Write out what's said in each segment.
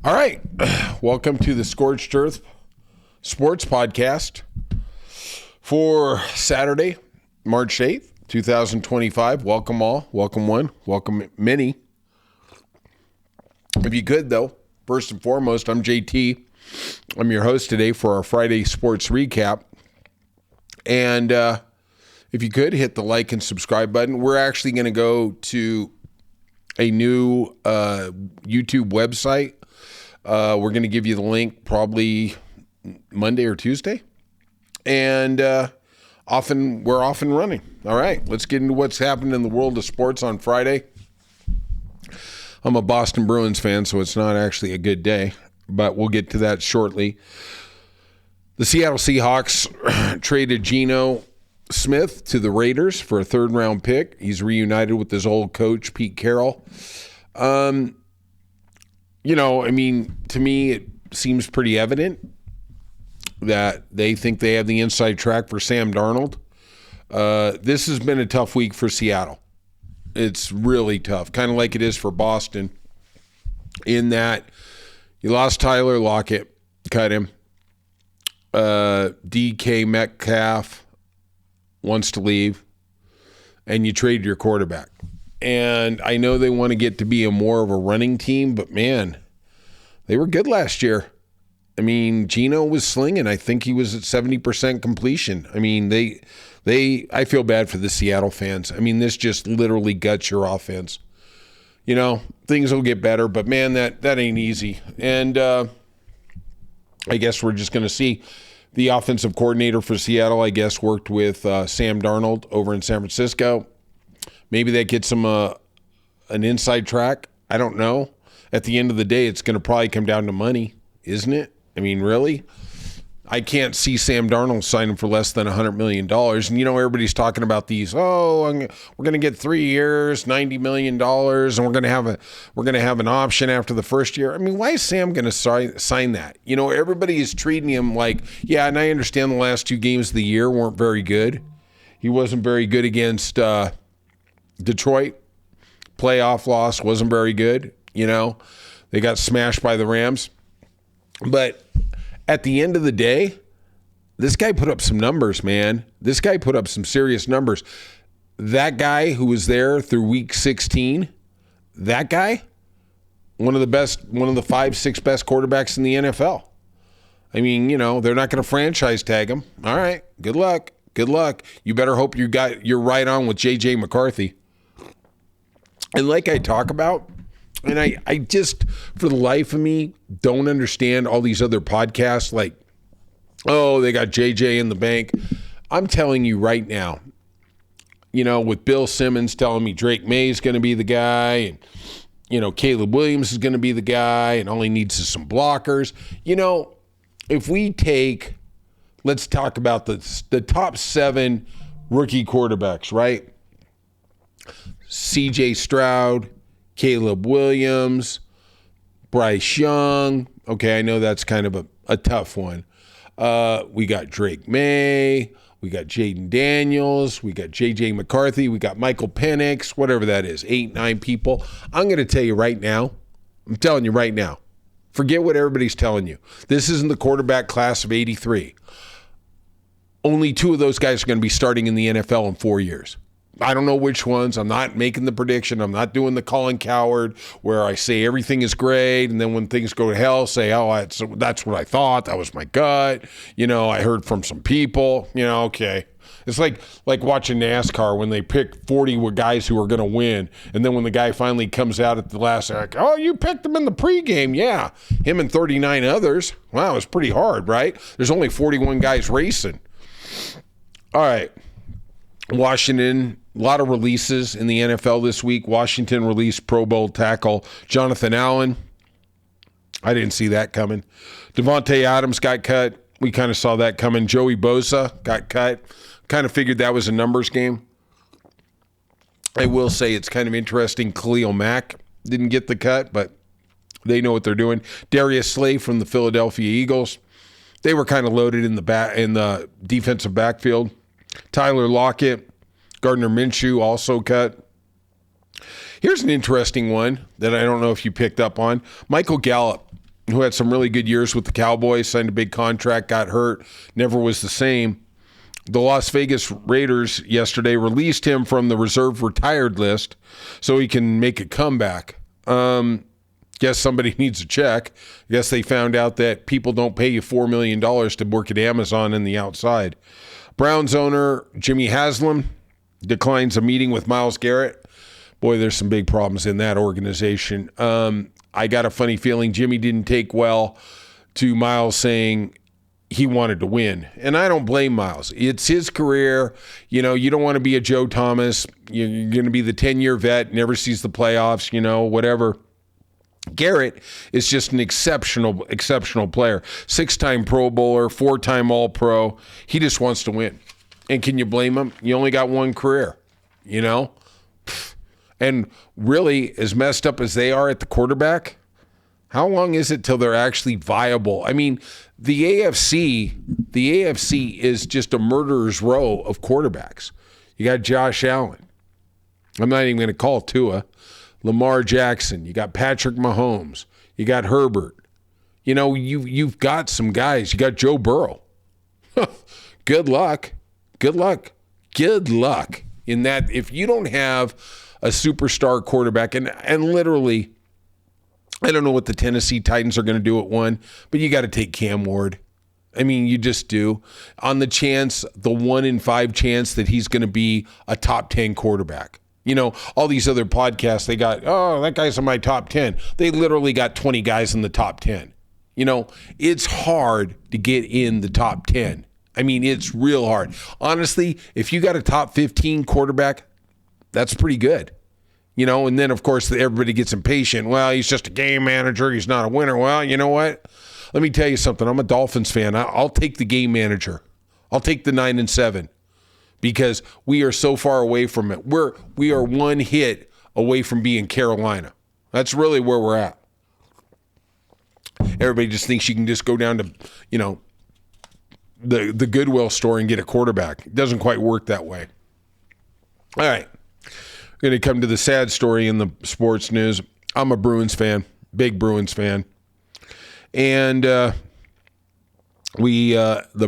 All right. Welcome to the Scorched Earth Sports Podcast for Saturday, March 8th, 2025. Welcome all. Welcome one. Welcome many. If you could, though, first and foremost, I'm JT. I'm your host today for our Friday sports recap. And if you could, hit the like and subscribe button. We're actually going to go to a new YouTube website. We're going to give you the link probably Monday or Tuesday. And we're off and running. All right, let's get into what's happened in the world of sports on Friday. I'm a Boston Bruins fan, so it's not actually a good day, but we'll get to that shortly. The Seattle Seahawks traded Geno Smith to the Raiders for a third-round pick. He's reunited with his old coach, Pete Carroll. To me, it seems pretty evident that they think they have the inside track for Sam Darnold. This has been a tough week for Seattle. It's really tough, kind of like it is for Boston, in that you lost Tyler Lockett, cut him. DK Metcalf wants to leave, and you trade your quarterback. And I know they want to get to be more of a running team, but man, they were good last year. I mean, Geno was slinging. I think he was at 70% completion. I mean, I feel bad for the Seattle fans. I mean, this just literally guts your offense. You know, things will get better, but man, that ain't easy. And I guess we're just going to see. The offensive coordinator for Seattle, I guess, worked with Sam Darnold over in San Francisco. Maybe that gets him an inside track. I don't know. At the end of the day, it's going to probably come down to money, isn't it? I mean, really? I can't see Sam Darnold signing for less than $100 million. And, everybody's talking about these, we're going to get 3 years, $90 million, and we're going to have an option after the first year. I mean, why is Sam going to sign that? Everybody is treating him like, yeah, and I understand the last 2 games of the year weren't very good. He wasn't very good against Detroit. Playoff loss wasn't very good. They got smashed by the Rams. But at the end of the day, this guy put up some numbers, man. This guy put up some serious numbers. That guy who was there through week 16, that guy, one of the 5-6 best quarterbacks in the NFL. I mean, they're not going to franchise tag him. All right, good luck. Good luck. You better hope you're right on with J.J. McCarthy. And like I talk about, and I just, for the life of me, don't understand all these other podcasts like, oh, they got JJ in the bank. I'm telling you right now, with Bill Simmons telling me Drake May is going to be the guy, and, Caleb Williams is going to be the guy, and all he needs is some blockers. If we let's talk about the top 7 rookie quarterbacks, right? C.J. Stroud, Caleb Williams, Bryce Young. Okay, I know that's kind of a tough one. We got Drake May. We got Jaden Daniels. We got J.J. McCarthy. We got Michael Penix, whatever that is, 8, 9 people. I'm going to tell you right now, forget what everybody's telling you. This isn't the quarterback class of 83. Only 2 of those guys are going to be starting in the NFL in 4 years. I don't know which ones. I'm not making the prediction. I'm not doing the Colin Coward where I say everything is great, and then when things go to hell, say, that's what I thought. That was my gut. I heard from some people. Okay. It's like watching NASCAR when they pick 40 guys who are going to win, and then when the guy finally comes out at the last, they're like, oh, you picked them in the pregame. Yeah. Him and 39 others. Wow, it's pretty hard, right? There's only 41 guys racing. All right. Washington, a lot of releases in the NFL this week. Washington released Pro Bowl tackle Jonathan Allen. I didn't see that coming. Devontae Adams got cut. We kind of saw that coming. Joey Bosa got cut. Kind of figured that was a numbers game. I will say it's kind of interesting. Khalil Mack didn't get the cut, but they know what they're doing. Darius Slay from the Philadelphia Eagles. They were kind of loaded in the defensive backfield. Tyler Lockett, Gardner Minshew also cut. Here's an interesting one that I don't know if you picked up on. Michael Gallup who had some really good years with the Cowboys, signed a big contract, got hurt, never was the same. The Las Vegas Raiders yesterday released him from the reserve retired list so he can make a comeback. Guess somebody needs a check. Guess they found out that people don't pay you $4 million to work at Amazon in the outside. Browns owner Jimmy Haslam declines a meeting with Myles Garrett. Boy, there's some big problems in that organization. I got a funny feeling Jimmy didn't take well to Myles saying he wanted to win. And I don't blame Myles. It's his career. You know, you don't want to be a Joe Thomas. You're going to be the 10-year vet, never sees the playoffs, whatever. Garrett is just an exceptional player. 6-time Pro Bowler, 4-time All-Pro. He just wants to win. And can you blame him? You only got one career, And really, as messed up as they are at the quarterback, how long is it till they're actually viable? I mean, the AFC is just a murderer's row of quarterbacks. You got Josh Allen. I'm not even going to call Tua. Lamar Jackson. You got Patrick Mahomes. You got Herbert. You've got some guys. You got Joe Burrow. Good luck. Good luck in that. If you don't have a superstar quarterback, and literally, I don't know what the Tennessee Titans are going to do at 1, but you got to take Cam Ward. I mean, you just do. On the 1 in 5 chance that he's going to be a top 10 quarterback. All these other podcasts, they got, that guy's in my top 10. They literally got 20 guys in the top 10. It's hard to get in the top 10. I mean, it's real hard. Honestly, if you got a top 15 quarterback, that's pretty good. And then, of course, everybody gets impatient. Well, he's just a game manager. He's not a winner. Well, you know what? Let me tell you something. I'm a Dolphins fan. I'll take the game manager. I'll take the 9-7 because we are so far away from it. We are one hit away from being Carolina. That's really where we're at. Everybody just thinks you can just go down to, the Goodwill store and get a quarterback. It doesn't quite work that way. All right. Going to come to the sad story in the sports news. I'm a Bruins fan, big Bruins fan. And the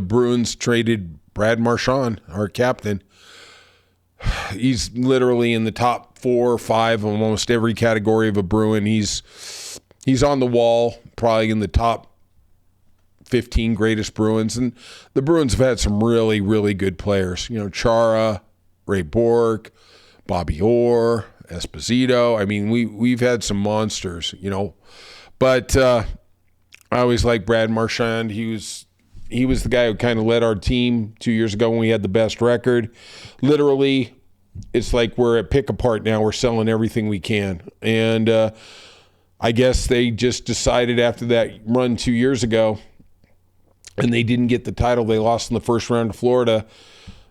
Bruins traded Brad Marchand, our captain. He's literally in the top 4 or 5 of almost every category of a Bruin. He's on the wall, probably in the top 15 greatest Bruins. And the Bruins have had some really, really good players. Chara, Ray Bourque, Bobby Orr, Esposito. I mean, we've had some monsters, But I always liked Brad Marchand. He was the guy who kind of led our team 2 years ago when we had the best record. Literally, it's like we're at pick apart now. We're selling everything we can. And I guess they just decided after that run 2 years ago, and they didn't get the title. They lost in the first round to Florida.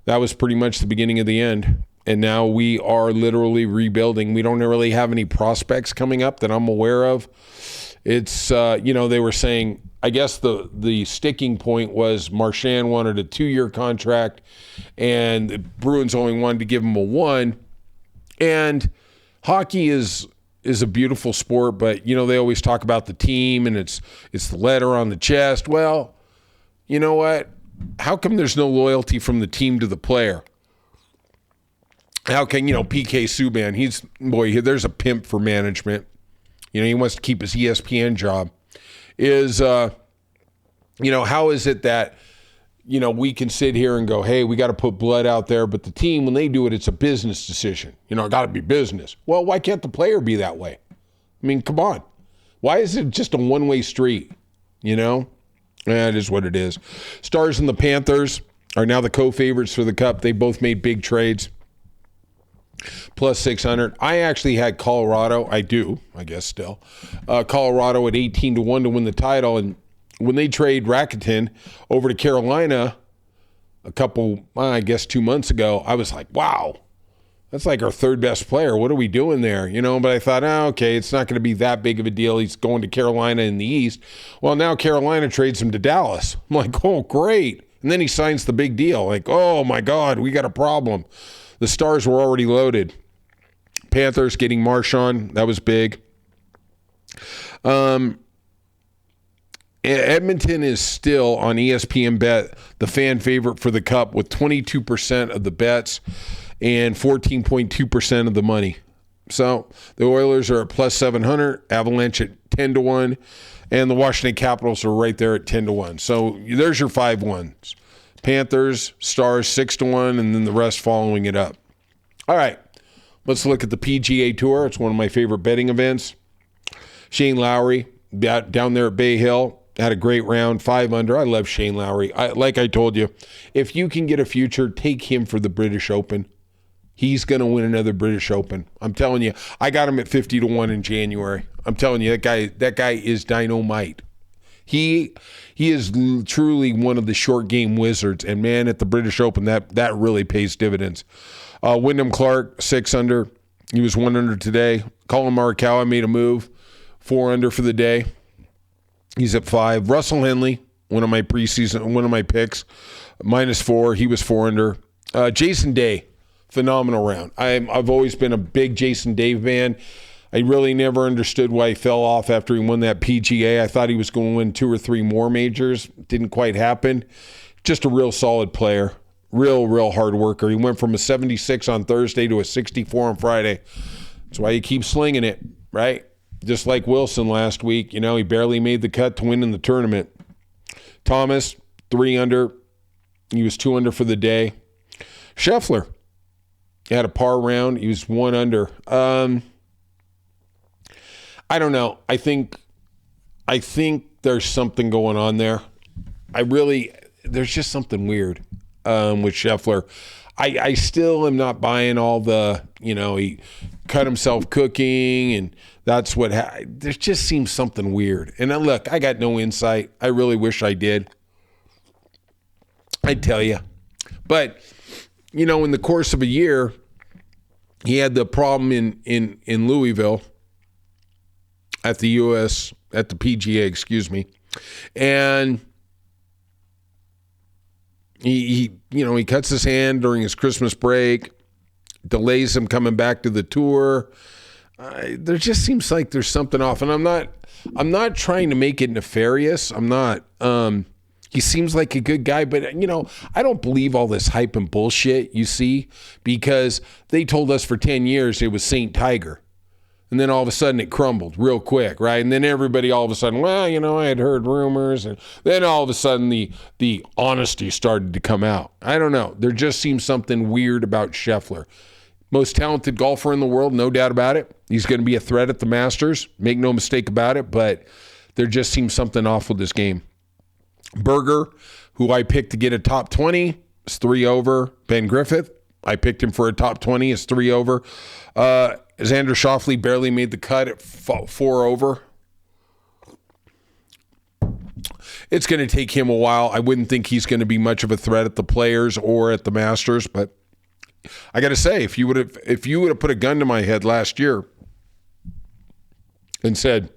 That was pretty much the beginning of the end. And now we are literally rebuilding. We don't really have any prospects coming up that I'm aware of. It's, they were saying, I guess the sticking point was Marchand wanted a 2-year contract and the Bruins only wanted to give him a 1. And hockey is a beautiful sport, but, they always talk about the team and it's the letter on the chest. Well, you know what? How come there's no loyalty from the team to the player? How can, PK Subban, there's a pimp for management. He wants to keep his ESPN job. How is it that, we can sit here and go, hey, we got to put blood out there, but the team, when they do it, it's a business decision. It got to be business. Well, why can't the player be that way? I mean, come on. Why is it just a one-way street? That is what it is. Stars and the Panthers are now the co-favorites for the Cup. They both made big trades. Plus 600. I actually had Colorado. I do, I guess still. Colorado at 18-1 to win the title. And when they trade Rakitin over to Carolina a couple, 2 months ago, I was like, wow, that's like our third best player. What are we doing there? But I thought, okay, it's not going to be that big of a deal. He's going to Carolina in the East. Well, now Carolina trades him to Dallas. I'm like, oh, great. And then he signs the big deal. Like, oh, my God, we got a problem. The Stars were already loaded. Panthers getting Marchand, that was big. Edmonton is still on ESPN Bet the fan favorite for the Cup with 22% of the bets and 14.2% of the money. So the Oilers are at plus 700, Avalanche at 10-1, and the Washington Capitals are right there at 10-1. So there's your 5 ones. Panthers, Stars 6-1, and then the rest following it up. All right, let's look at the PGA Tour. It's one of my favorite betting events. Shane Lowry down there at Bay Hill had a great round, 5 under. I love Shane Lowry. Like I told you, if you can get a future, take him for the British Open. He's going to win another British Open. I'm telling you, I got him at 50-1 in January. I'm telling you, that guy is dynamite. He is truly one of the short game wizards, and man, at the British Open, that really pays dividends. Wyndham Clark, 6 under. He was 1 under today. Colin Morikawa made a move, 4 under for the day. He's at 5. Russell Henley, one of my picks, -4. He was 4 under. Jason Day, phenomenal round. I've always been a big Jason Day fan. I really never understood why he fell off after he won that PGA. I thought he was going to win 2 or 3 more majors. Didn't quite happen. Just a real solid player. Real hard worker. He went from a 76 on Thursday to a 64 on Friday. That's why he keeps slinging it, right? Just like Wilson last week. You know, he barely made the cut to win in the tournament. Thomas, 3 under. He was 2 under for the day. Scheffler had a par round. He was 1 under. I don't know. I think there's something going on there. There's just something weird with Scheffler. I still am not buying all the, he cut himself cooking and that's what there just seems something weird. And look, I got no insight. I really wish I did. I'd tell you. But, in the course of a year, he had the problem in Louisville at the PGA, excuse me. And he cuts his hand during his Christmas break, delays him coming back to the tour. There just seems like there's something off, and I'm not trying to make it nefarious. I'm not. He seems like a good guy, but I don't believe all this hype and bullshit you see, because they told us for 10 years it was Saint Tiger. And then all of a sudden it crumbled real quick, right? And then everybody all of a sudden, I had heard rumors. And then all of a sudden the honesty started to come out. I don't know. There just seems something weird about Scheffler. Most talented golfer in the world, no doubt about it. He's going to be a threat at the Masters. Make no mistake about it. But there just seems something off with this game. Berger, who I picked to get a top 20, is 3 over. Ben Griffith, I picked him for a top 20, is 3 over. Xander Schauffele barely made the cut at 4 over. It's going to take him a while. I wouldn't think he's going to be much of a threat at the Players or at the Masters, but I got to say, if you would have put a gun to my head last year and said,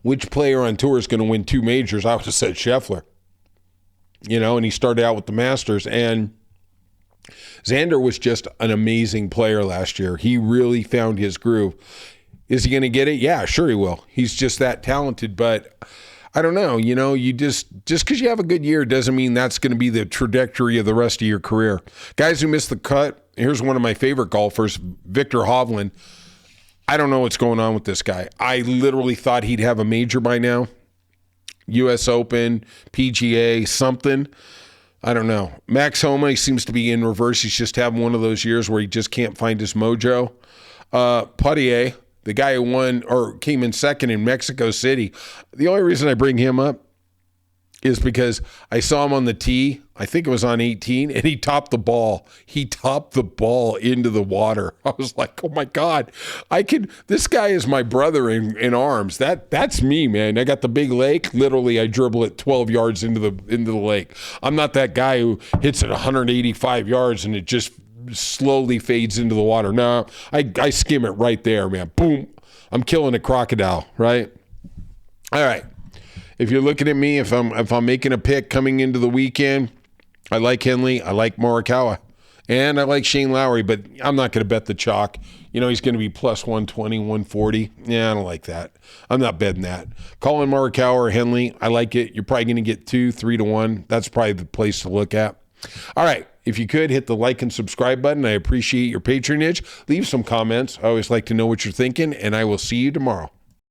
which player on tour is going to win 2 majors, I would have said Scheffler. And he started out with the Masters, and Xander was just an amazing player last year. He really found his groove. Is he going to get it? Yeah, sure he will. He's just that talented, but I don't know. You just because you have a good year doesn't mean that's going to be the trajectory of the rest of your career. Guys who missed the cut, here's one of my favorite golfers, Victor Hovland. I don't know what's going on with this guy. I literally thought he'd have a major by now. U.S. Open, PGA, something. I don't know. Max Homa seems to be in reverse. He's just having one of those years where he just can't find his mojo. Poitier, the guy who won or came in second in Mexico City. The only reason I bring him up is because I saw him on the tee. I think it was on 18, and he topped the ball. He topped the ball into the water. I was like, oh my God, this guy is my brother in arms. That's me, man. I got the big lake. Literally, I dribble it 12 yards into the lake. I'm not that guy who hits it 185 yards and it just slowly fades into the water. No, I skim it right there, man. Boom. I'm killing a crocodile, right? All right. If you're looking at me, if I'm making a pick coming into the weekend, I like Henley. I like Morikawa. And I like Shane Lowry, but I'm not going to bet the chalk. He's going to be plus 120, 140. Yeah, I don't like that. I'm not betting that. Colin Morikawa or Henley, I like it. You're probably going to get 2, 3 to 1. That's probably the place to look at. All right. If you could, hit the like and subscribe button. I appreciate your patronage. Leave some comments. I always like to know what you're thinking, and I will see you tomorrow.